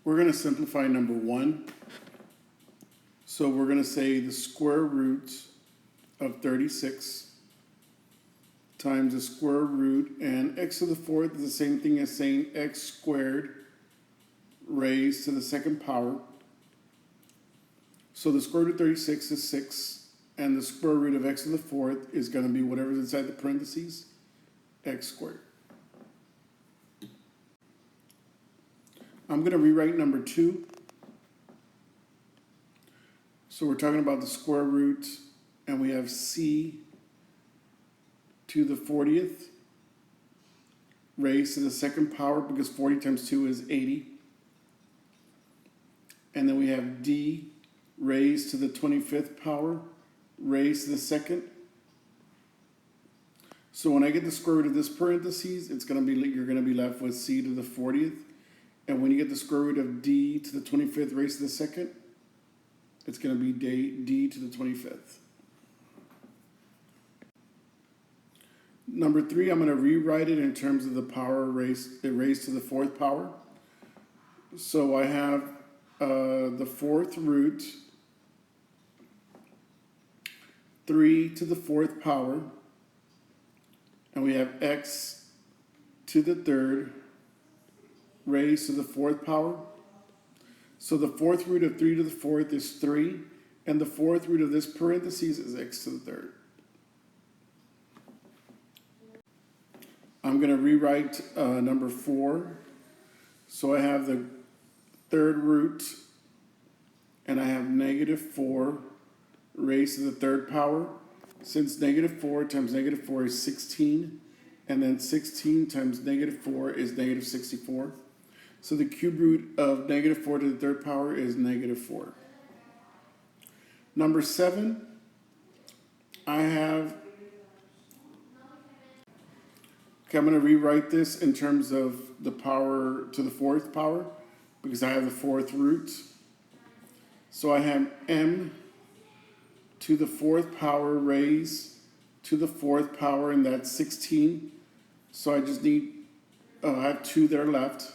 We're going to simplify number 1. So we're going to say the square root of 36 times the square root, and x to the 4th is the same thing as saying x squared raised to the 2nd power. So the square root of 36 is 6, and the square root of x to the 4th is going to be whatever's inside the parentheses, x squared. I'm going to rewrite number 2. So we're talking about the square root, and we have c to the 40th raised to the 2nd power, because 40 times 2 is 80. And then we have d raised to the 25th power raised to the 2nd. So when I get the square root of this parentheses, it's going to be, you're going to be left with c to the 40th. And when you get the square root of d to the 25th raised to the 2nd, it's going to be d to the 25th. Number 3, I'm going to rewrite it in terms of the power raised to the 4th power. So I have the 4th root, 3 to the 4th power, and we have x to the 3rd raised to the 4th power. So the 4th root of 3 to the 4th is 3, and the 4th root of this parentheses is x to the 3rd. I'm going to rewrite number 4. So I have the 3rd root, and I have negative 4 raised to the 3rd power. Since negative 4 times negative 4 is 16, and then 16 times negative 4 is negative 64. So the cube root of negative 4 to the 3rd power is negative 4. Number 7, I have, okay, I'm going to rewrite this in terms of the power to the 4th power, because I have the 4th root. So I have m to the 4th power raised to the 4th power, and that's 16. So I just need, I have 2 there left.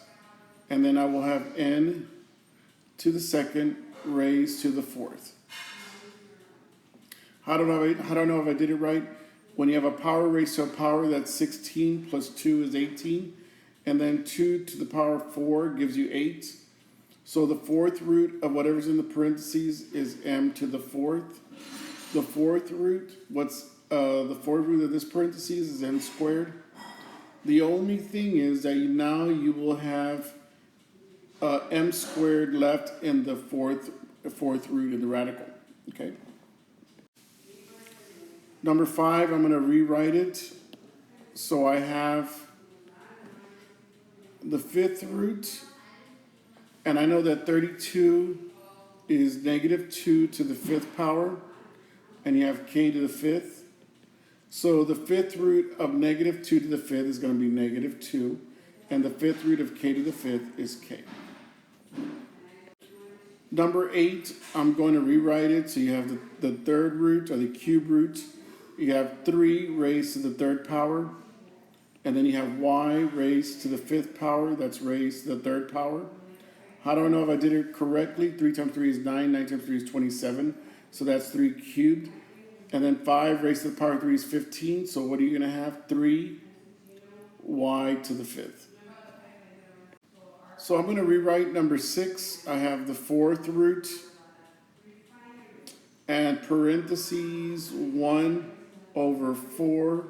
And then I will have n to the 2nd raised to the 4th. How do I know if I did it right? When you have a power raised to a power, that's 16 plus 2 is 18. And then 2 to the power 4 gives you 8. So the 4th root of whatever's in the parentheses is m to the 4th. The 4th root, the 4th root of this parentheses is m squared. The only thing is that now you will have m squared left in the fourth root of the radical, okay? Number 5, I'm going to rewrite it. So I have the 5th root, and I know that 32 is negative 2 to the 5th power, and you have k to the 5th. So the 5th root of negative 2 to the 5th is going to be negative 2, and the 5th root of k to the 5th is k. Number 8, I'm going to rewrite it. So you have the 3rd root, or the cube root. You have 3 raised to the 3rd power. And then you have y raised to the 5th power. That's raised to the 3rd power. How do I know if I did it correctly? 3 times 3 is 9. 9 times 3 is 27. So that's 3 cubed. And then 5 raised to the power 3 is 15. So what are you going to have? 3y to the 5th. So I'm going to rewrite number 6. I have the 4th root and parentheses 1 over 4.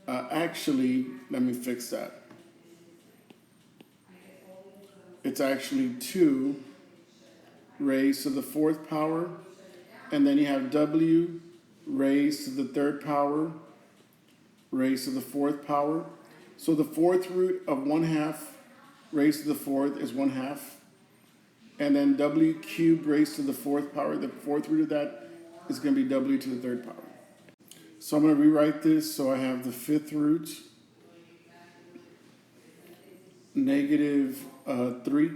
Actually, let me fix that. It's actually 2 raised to the 4th power. And then you have w raised to the 3rd power raised to the 4th power. So the 4th root of 1/2 raised to the 4th is 1/2. And then w cubed raised to the 4th power, the 4th root of that is going to be w to the 3rd power. So I'm going to rewrite this. So I have the 5th root, negative 3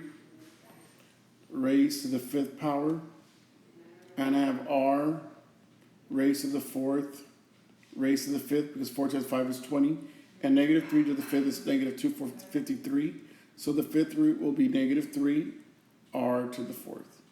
raised to the 5th power. And I have r raised to the 4th raised to the 5th, because 4 times 5 is 20. And negative 3 to the 5th is negative 253. So the fifth root will be negative 3 r to the fourth.